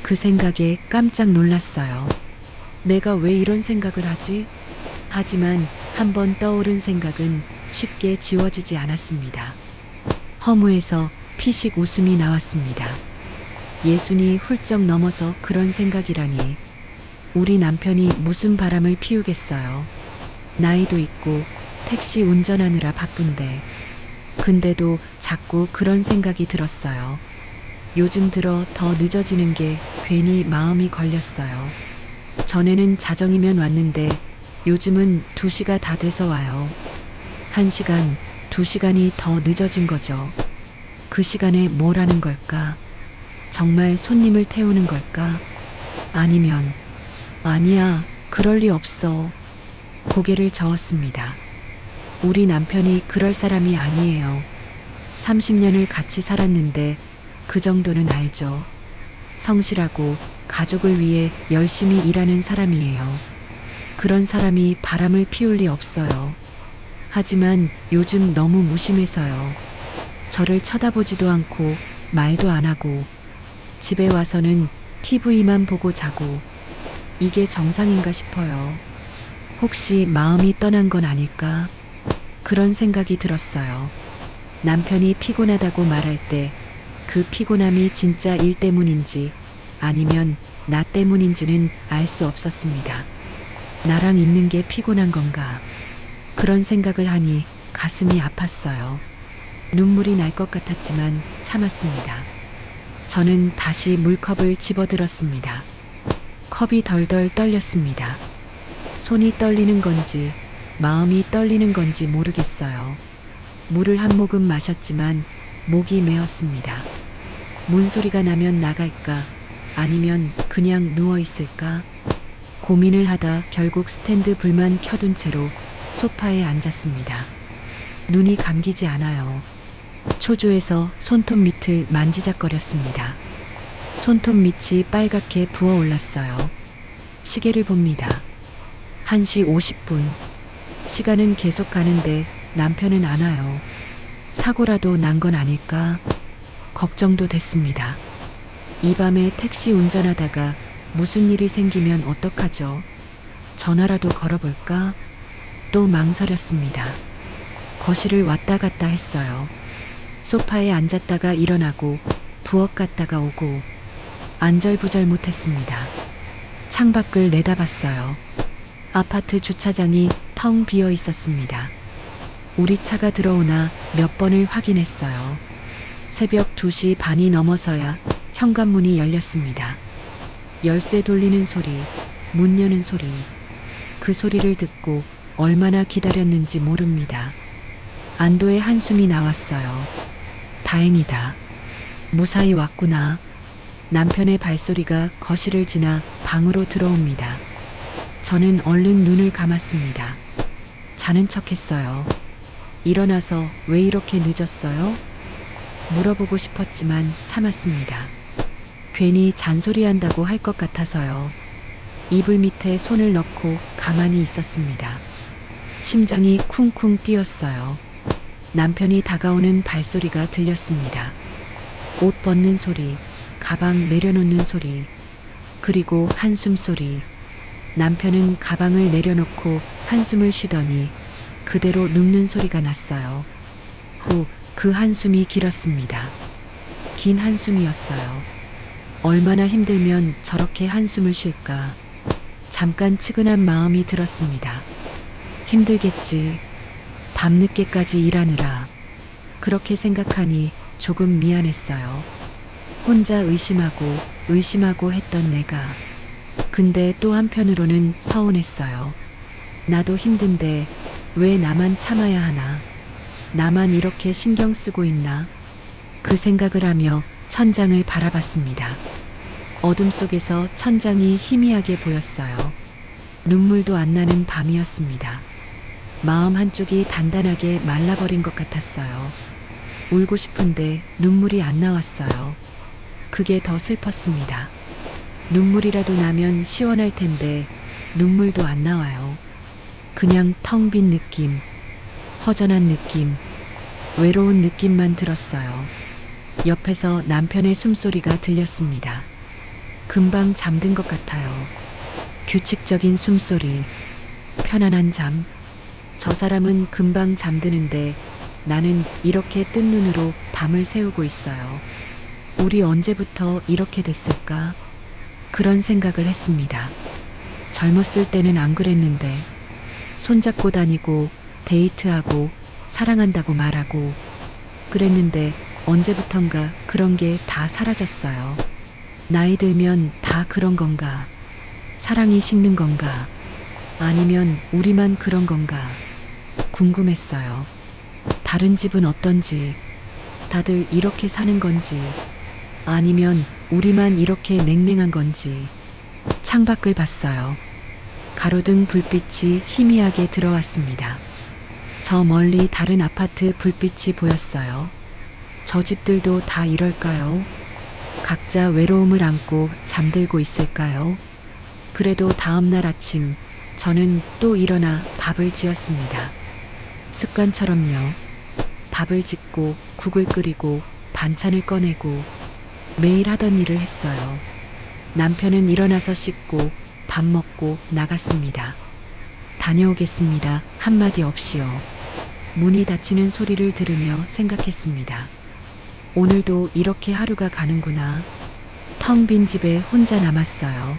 그 생각에 깜짝 놀랐어요. 내가 왜 이런 생각을 하지? 하지만 한번 떠오른 생각은 쉽게 지워지지 않았습니다. 허무해서 피식 웃음이 나왔습니다. 예순이 훌쩍 넘어서 그런 생각이라니. 우리 남편이 무슨 바람을 피우겠어요. 나이도 있고 택시 운전하느라 바쁜데. 근데도 자꾸 그런 생각이 들었어요. 요즘 들어 더 늦어지는 게 괜히 마음이 걸렸어요. 전에는 자정이면 왔는데 요즘은 2시가 다 돼서 와요. 1시간, 2시간이 더 늦어진 거죠. 그 시간에 뭘 하는 걸까? 정말 손님을 태우는 걸까? 아니면, 아니야, 그럴 리 없어. 고개를 저었습니다. 우리 남편이 그럴 사람이 아니에요. 30년을 같이 살았는데 그 정도는 알죠. 성실하고 가족을 위해 열심히 일하는 사람이에요. 그런 사람이 바람을 피울 리 없어요. 하지만 요즘 너무 무심해서요. 저를 쳐다보지도 않고 말도 안 하고 집에 와서는 TV만 보고 자고 이게 정상인가 싶어요. 혹시 마음이 떠난 건 아닐까? 그런 생각이 들었어요. 남편이 피곤하다고 말할 때 그 피곤함이 진짜 일 때문인지 아니면 나 때문인지는 알 수 없었습니다. 나랑 있는 게 피곤한 건가? 그런 생각을 하니 가슴이 아팠어요. 눈물이 날 것 같았지만 참았습니다. 저는 다시 물컵을 집어들었습니다. 컵이 덜덜 떨렸습니다. 손이 떨리는 건지 마음이 떨리는 건지 모르겠어요. 물을 한 모금 마셨지만 목이 메었습니다. 문소리가 나면 나갈까? 아니면 그냥 누워있을까? 고민을 하다 결국 스탠드 불만 켜둔 채로 소파에 앉았습니다. 눈이 감기지 않아요. 초조해서 손톱 밑을 만지작거렸습니다. 손톱 밑이 빨갛게 부어올랐어요. 시계를 봅니다. 1시 50분. 시간은 계속 가는데 남편은 안 와요. 사고라도 난 건 아닐까? 걱정도 됐습니다. 이 밤에 택시 운전하다가 무슨 일이 생기면 어떡하죠? 전화라도 걸어볼까? 또 망설였습니다. 거실을 왔다 갔다 했어요. 소파에 앉았다가 일어나고 부엌 갔다가 오고 안절부절 못했습니다. 창밖을 내다봤어요. 아파트 주차장이 텅 비어 있었습니다. 우리 차가 들어오나 몇 번을 확인했어요. 새벽 2시 반이 넘어서야 현관문이 열렸습니다. 열쇠 돌리는 소리, 문 여는 소리. 그 소리를 듣고 얼마나 기다렸는지 모릅니다. 안도의 한숨이 나왔어요. 다행이다. 무사히 왔구나. 남편의 발소리가 거실을 지나 방으로 들어옵니다. 저는 얼른 눈을 감았습니다. 자는 척했어요. 일어나서 왜 이렇게 늦었어요? 물어보고 싶었지만 참았습니다. 괜히 잔소리한다고 할 것 같아서요. 이불 밑에 손을 넣고 가만히 있었습니다. 심장이 쿵쿵 뛰었어요. 남편이 다가오는 발소리가 들렸습니다. 옷 벗는 소리, 가방 내려놓는 소리, 그리고 한숨 소리. 남편은 가방을 내려놓고 한숨을 쉬더니 그대로 눕는 소리가 났어요. 후, 그 한숨이 길었습니다. 긴 한숨이었어요. 얼마나 힘들면 저렇게 한숨을 쉴까. 잠깐 측은한 마음이 들었습니다. 힘들겠지. 밤늦게까지 일하느라. 그렇게 생각하니 조금 미안했어요. 혼자 의심하고 했던 내가. 근데 또 한편으로는 서운했어요. 나도 힘든데 왜 나만 참아야 하나? 나만 이렇게 신경 쓰고 있나? 그 생각을 하며 천장을 바라봤습니다. 어둠 속에서 천장이 희미하게 보였어요. 눈물도 안 나는 밤이었습니다. 마음 한쪽이 단단하게 말라버린 것 같았어요. 울고 싶은데 눈물이 안 나왔어요. 그게 더 슬펐습니다. 눈물이라도 나면 시원할 텐데 눈물도 안 나와요. 그냥 텅 빈 느낌, 허전한 느낌, 외로운 느낌만 들었어요. 옆에서 남편의 숨소리가 들렸습니다. 금방 잠든 것 같아요. 규칙적인 숨소리, 편안한 잠. 저 사람은 금방 잠드는데 나는 이렇게 뜬 눈으로 밤을 새우고 있어요. 우리 언제부터 이렇게 됐을까? 그런 생각을 했습니다. 젊었을 때는 안 그랬는데 손잡고 다니고 데이트하고 사랑한다고 말하고 그랬는데 언제부턴가 그런 게 다 사라졌어요. 나이 들면 다 그런 건가? 사랑이 식는 건가? 아니면 우리만 그런 건가? 궁금했어요. 다른 집은 어떤지, 다들 이렇게 사는 건지, 아니면 우리만 이렇게 냉랭한 건지. 창밖을 봤어요. 가로등 불빛이 희미하게 들어왔습니다. 저 멀리 다른 아파트 불빛이 보였어요. 저 집들도 다 이럴까요? 각자 외로움을 안고 잠들고 있을까요? 그래도 다음 날 아침 저는 또 일어나 밥을 지었습니다. 습관처럼요. 밥을 짓고 국을 끓이고 반찬을 꺼내고 매일 하던 일을 했어요. 남편은 일어나서 씻고 밥 먹고 나갔습니다. 다녀오겠습니다. 한마디 없이요. 문이 닫히는 소리를 들으며 생각했습니다. 오늘도 이렇게 하루가 가는구나. 텅 빈 집에 혼자 남았어요.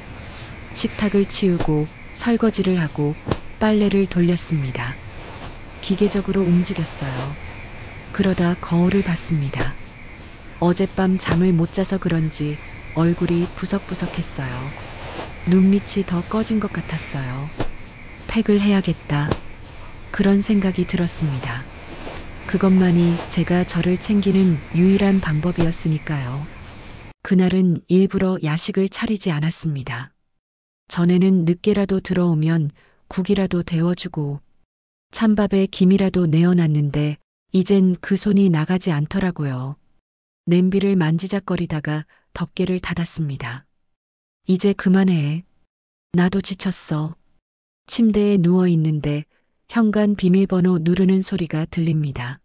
식탁을 치우고 설거지를 하고 빨래를 돌렸습니다. 기계적으로 움직였어요. 그러다 거울을 봤습니다. 어젯밤 잠을 못 자서 그런지 얼굴이 부석부석했어요. 눈밑이 더 꺼진 것 같았어요. 팩을 해야겠다. 그런 생각이 들었습니다. 그것만이 제가 저를 챙기는 유일한 방법이었으니까요. 그날은 일부러 야식을 차리지 않았습니다. 전에는 늦게라도 들어오면 국이라도 데워주고 찬밥에 김이라도 내어놨는데 이젠 그 손이 나가지 않더라고요. 냄비를 만지작거리다가 덮개를 닫았습니다. 이제 그만해. 나도 지쳤어. 침대에 누워 있는데 현관 비밀번호 누르는 소리가 들립니다.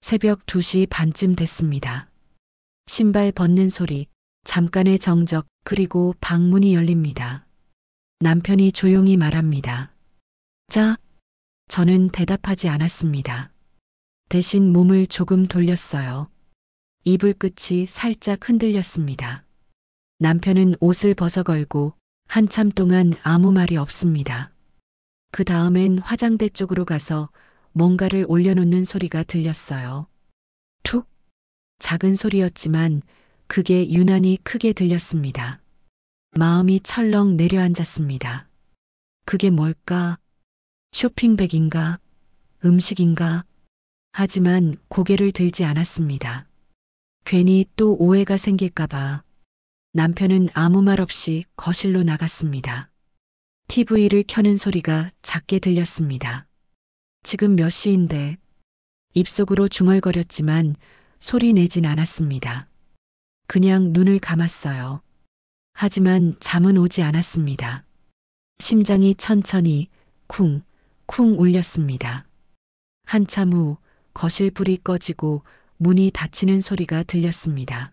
새벽 2시 반쯤 됐습니다. 신발 벗는 소리, 잠깐의 정적, 그리고 방문이 열립니다. 남편이 조용히 말합니다. 자, 저는 대답하지 않았습니다. 대신 몸을 조금 돌렸어요. 이불 끝이 살짝 흔들렸습니다. 남편은 옷을 벗어걸고 한참 동안 아무 말이 없습니다. 그 다음엔 화장대 쪽으로 가서 뭔가를 올려놓는 소리가 들렸어요. 툭! 작은 소리였지만 그게 유난히 크게 들렸습니다. 마음이 철렁 내려앉았습니다. 그게 뭘까? 쇼핑백인가? 음식인가? 하지만 고개를 들지 않았습니다. 괜히 또 오해가 생길까봐. 남편은 아무 말 없이 거실로 나갔습니다. TV를 켜는 소리가 작게 들렸습니다. 지금 몇 시인데? 입속으로 중얼거렸지만 소리 내진 않았습니다. 그냥 눈을 감았어요. 하지만 잠은 오지 않았습니다. 심장이 천천히 쿵, 쿵 울렸습니다. 한참 후 거실 불이 꺼지고 문이 닫히는 소리가 들렸습니다.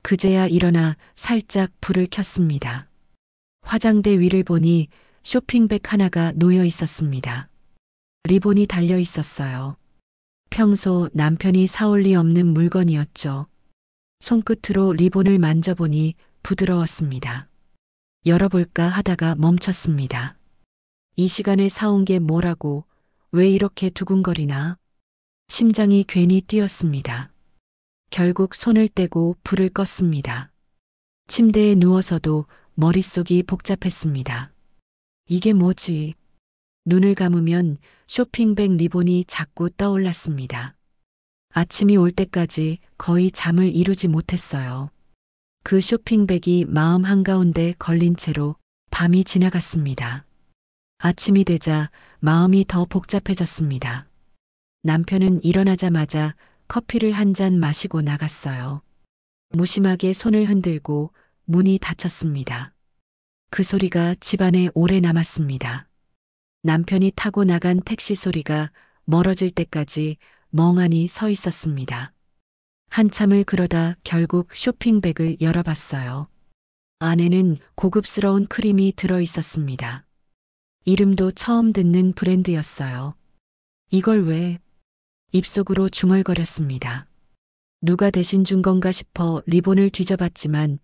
그제야 일어나 살짝 불을 켰습니다. 화장대 위를 보니 쇼핑백 하나가 놓여 있었습니다. 리본이 달려 있었어요. 평소 남편이 사올 리 없는 물건이었죠. 손끝으로 리본을 만져보니 부드러웠습니다. 열어볼까 하다가 멈췄습니다. 이 시간에 사온 게 뭐라고, 왜 이렇게 두근거리나? 심장이 괜히 뛰었습니다. 결국 손을 떼고 불을 껐습니다. 침대에 누워서도 머릿속이 복잡했습니다. 이게 뭐지? 눈을 감으면 쇼핑백 리본이 자꾸 떠올랐습니다. 아침이 올 때까지 거의 잠을 이루지 못했어요. 그 쇼핑백이 마음 한가운데 걸린 채로 밤이 지나갔습니다. 아침이 되자 마음이 더 복잡해졌습니다. 남편은 일어나자마자 커피를 한 잔 마시고 나갔어요. 무심하게 손을 흔들고 문이 닫혔습니다. 그 소리가 집안에 오래 남았습니다. 남편이 타고 나간 택시 소리가 멀어질 때까지 멍하니 서 있었습니다. 한참을 그러다 결국 쇼핑백을 열어봤어요. 안에는 고급스러운 크림이 들어 있었습니다. 이름도 처음 듣는 브랜드였어요. 이걸 왜? 입속으로 중얼거렸습니다. 누가 대신 준 건가 싶어 리본을 뒤져봤지만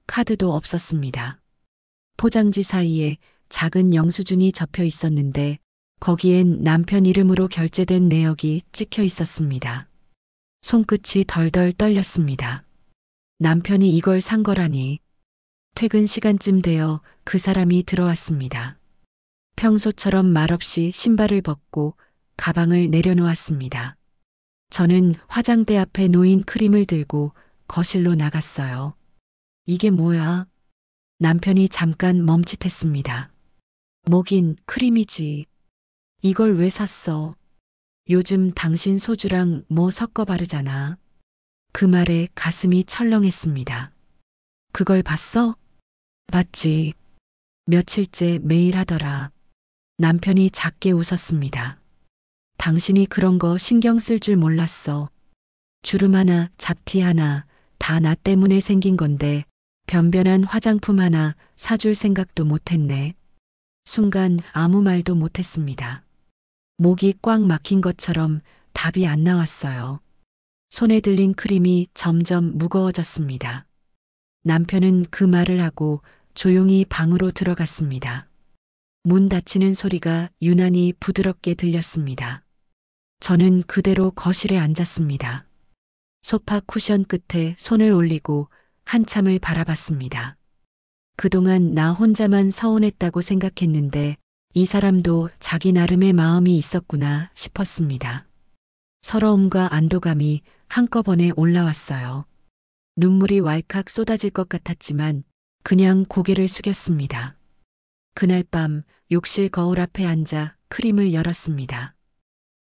카드도 없었습니다. 포장지 사이에 작은 영수증이 접혀 있었는데 거기엔 남편 이름으로 결제된 내역이 찍혀 있었습니다. 손끝이 덜덜 떨렸습니다. 남편이 이걸 산 거라니. 퇴근 시간쯤 되어 그 사람이 들어왔습니다. 평소처럼 말없이 신발을 벗고 가방을 내려놓았습니다. 저는 화장대 앞에 놓인 크림을 들고 거실로 나갔어요. 이게 뭐야? 남편이 잠깐 멈칫했습니다. 뭐긴 크림이지. 이걸 왜 샀어? 요즘 당신 소주랑 뭐 섞어 바르잖아. 그 말에 가슴이 철렁했습니다. 그걸 봤어? 봤지. 며칠째 매일 하더라. 남편이 작게 웃었습니다. 당신이 그런 거 신경 쓸 줄 몰랐어. 주름 하나, 잡티 하나, 다 나 때문에 생긴 건데 변변한 화장품 하나 사줄 생각도 못했네. 순간 아무 말도 못했습니다. 목이 꽉 막힌 것처럼 답이 안 나왔어요. 손에 들린 크림이 점점 무거워졌습니다. 남편은 그 말을 하고 조용히 방으로 들어갔습니다. 문 닫히는 소리가 유난히 부드럽게 들렸습니다. 저는 그대로 거실에 앉았습니다. 소파 쿠션 끝에 손을 올리고 한참을 바라봤습니다. 그동안 나 혼자만 서운했다고 생각했는데 이 사람도 자기 나름의 마음이 있었구나 싶었습니다. 서러움과 안도감이 한꺼번에 올라왔어요. 눈물이 왈칵 쏟아질 것 같았지만 그냥 고개를 숙였습니다. 그날 밤 욕실 거울 앞에 앉아 크림을 열었습니다.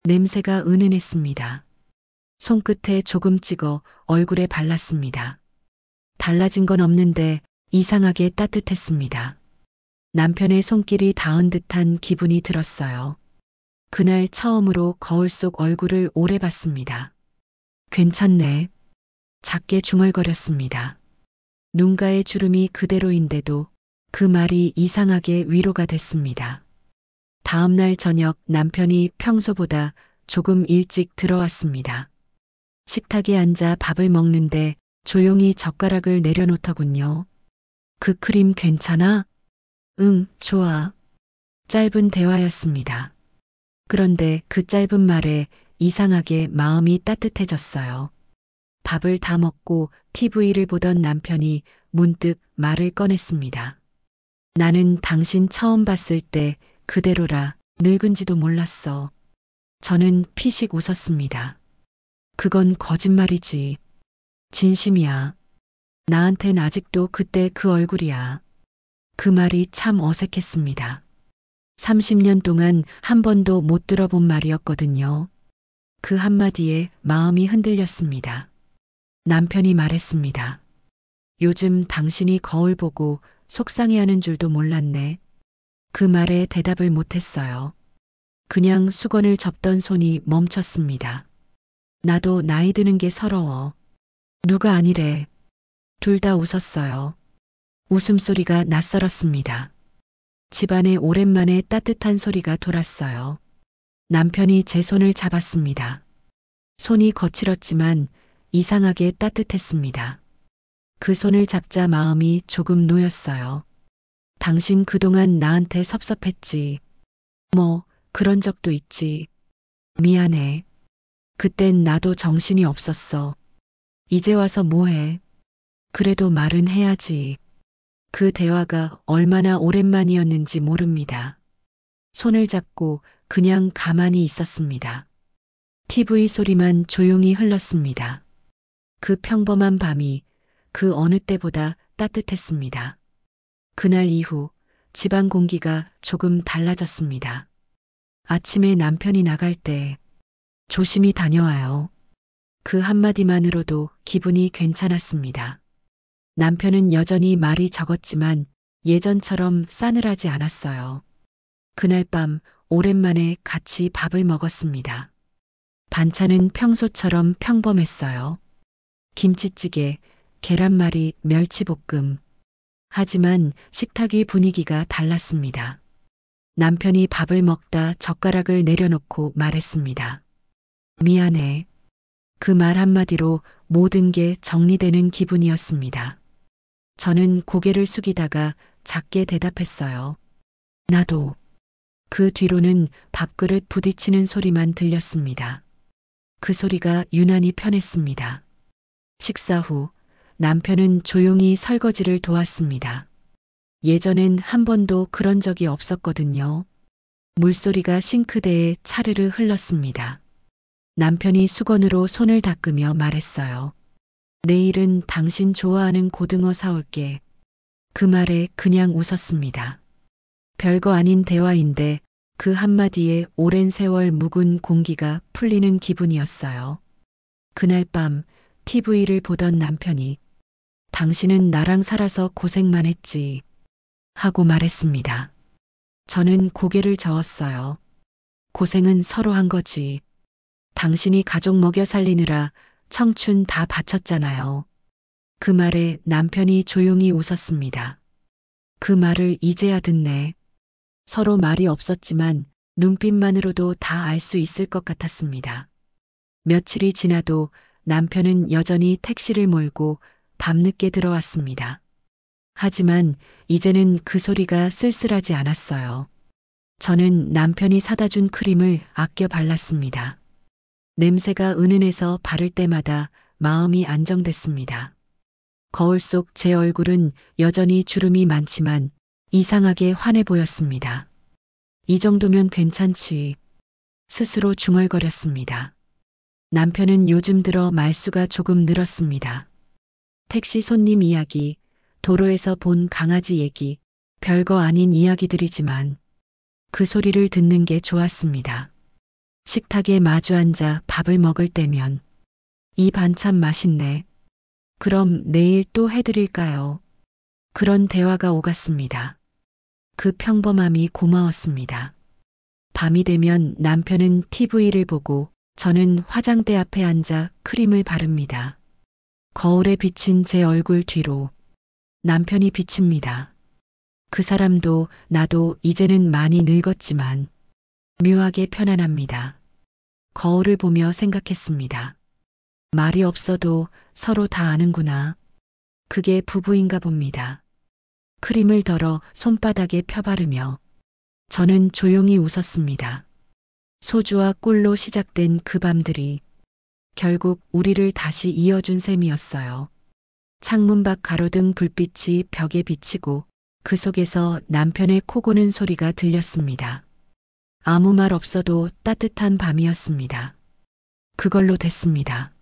냄새가 은은했습니다. 손끝에 조금 찍어 얼굴에 발랐습니다. 달라진 건 없는데 이상하게 따뜻했습니다. 남편의 손길이 닿은 듯한 기분이 들었어요. 그날 처음으로 거울 속 얼굴을 오래 봤습니다. 괜찮네. 작게 중얼거렸습니다. 눈가의 주름이 그대로인데도 그 말이 이상하게 위로가 됐습니다. 다음 날 저녁 남편이 평소보다 조금 일찍 들어왔습니다. 식탁에 앉아 밥을 먹는데 조용히 젓가락을 내려놓더군요. 그 크림 괜찮아? 응, 좋아. 짧은 대화였습니다. 그런데 그 짧은 말에 이상하게 마음이 따뜻해졌어요. 밥을 다 먹고 TV를 보던 남편이 문득 말을 꺼냈습니다. 나는 당신 처음 봤을 때 그대로라 늙은지도 몰랐어. 저는 피식 웃었습니다. 그건 거짓말이지. 진심이야. 나한텐 아직도 그때 그 얼굴이야. 그 말이 참 어색했습니다. 30년 동안 한 번도 못 들어본 말이었거든요. 그 한마디에 마음이 흔들렸습니다. 남편이 말했습니다. 요즘 당신이 거울 보고 속상해하는 줄도 몰랐네. 그 말에 대답을 못했어요. 그냥 수건을 접던 손이 멈췄습니다. 나도 나이 드는 게 서러워. 누가 아니래. 둘 다 웃었어요. 웃음소리가 낯설었습니다. 집안에 오랜만에 따뜻한 소리가 돌았어요. 남편이 제 손을 잡았습니다. 손이 거칠었지만 이상하게 따뜻했습니다. 그 손을 잡자 마음이 조금 놓였어요. 당신 그동안 나한테 섭섭했지. 뭐, 그런 적도 있지. 미안해. 그땐 나도 정신이 없었어. 이제 와서 뭐해? 그래도 말은 해야지. 그 대화가 얼마나 오랜만이었는지 모릅니다. 손을 잡고 그냥 가만히 있었습니다. TV 소리만 조용히 흘렀습니다. 그 평범한 밤이 그 어느 때보다 따뜻했습니다. 그날 이후 집안 공기가 조금 달라졌습니다. 아침에 남편이 나갈 때 조심히 다녀와요. 그 한마디만으로도 기분이 괜찮았습니다. 남편은 여전히 말이 적었지만 예전처럼 싸늘하지 않았어요. 그날 밤 오랜만에 같이 밥을 먹었습니다. 반찬은 평소처럼 평범했어요. 김치찌개, 계란말이, 멸치볶음. 하지만 식탁의 분위기가 달랐습니다. 남편이 밥을 먹다 젓가락을 내려놓고 말했습니다. 미안해. 그 말 한마디로 모든 게 정리되는 기분이었습니다. 저는 고개를 숙이다가 작게 대답했어요. 나도. 그 뒤로는 밥그릇 부딪히는 소리만 들렸습니다. 그 소리가 유난히 편했습니다. 식사 후 남편은 조용히 설거지를 도왔습니다. 예전엔 한 번도 그런 적이 없었거든요. 물소리가 싱크대에 차르르 흘렀습니다. 남편이 수건으로 손을 닦으며 말했어요. 내일은 당신 좋아하는 고등어 사올게. 그 말에 그냥 웃었습니다. 별거 아닌 대화인데 그 한마디에 오랜 세월 묵은 공기가 풀리는 기분이었어요. 그날 밤 TV를 보던 남편이 당신은 나랑 살아서 고생만 했지 하고 말했습니다. 저는 고개를 저었어요. 고생은 서로 한 거지. 당신이 가족 먹여 살리느라 청춘 다 바쳤잖아요. 그 말에 남편이 조용히 웃었습니다. 그 말을 이제야 듣네. 서로 말이 없었지만 눈빛만으로도 다 알 수 있을 것 같았습니다. 며칠이 지나도 남편은 여전히 택시를 몰고 밤늦게 들어왔습니다. 하지만 이제는 그 소리가 쓸쓸하지 않았어요. 저는 남편이 사다 준 크림을 아껴 발랐습니다. 냄새가 은은해서 바를 때마다 마음이 안정됐습니다. 거울 속 제 얼굴은 여전히 주름이 많지만 이상하게 환해 보였습니다. 이 정도면 괜찮지. 스스로 중얼거렸습니다. 남편은 요즘 들어 말수가 조금 늘었습니다. 택시 손님 이야기, 도로에서 본 강아지 얘기, 별거 아닌 이야기들이지만 그 소리를 듣는 게 좋았습니다. 식탁에 마주 앉아 밥을 먹을 때면 이 반찬 맛있네. 그럼 내일 또 해드릴까요? 그런 대화가 오갔습니다. 그 평범함이 고마웠습니다. 밤이 되면 남편은 TV를 보고 저는 화장대 앞에 앉아 크림을 바릅니다. 거울에 비친 제 얼굴 뒤로 남편이 비칩니다. 그 사람도 나도 이제는 많이 늙었지만 묘하게 편안합니다. 거울을 보며 생각했습니다. 말이 없어도 서로 다 아는구나. 그게 부부인가 봅니다. 크림을 덜어 손바닥에 펴바르며 저는 조용히 웃었습니다. 소주와 꿀로 시작된 그 밤들이 결국 우리를 다시 이어준 셈이었어요. 창문 밖 가로등 불빛이 벽에 비치고 그 속에서 남편의 코 고는 소리가 들렸습니다. 아무 말 없어도 따뜻한 밤이었습니다. 그걸로 됐습니다.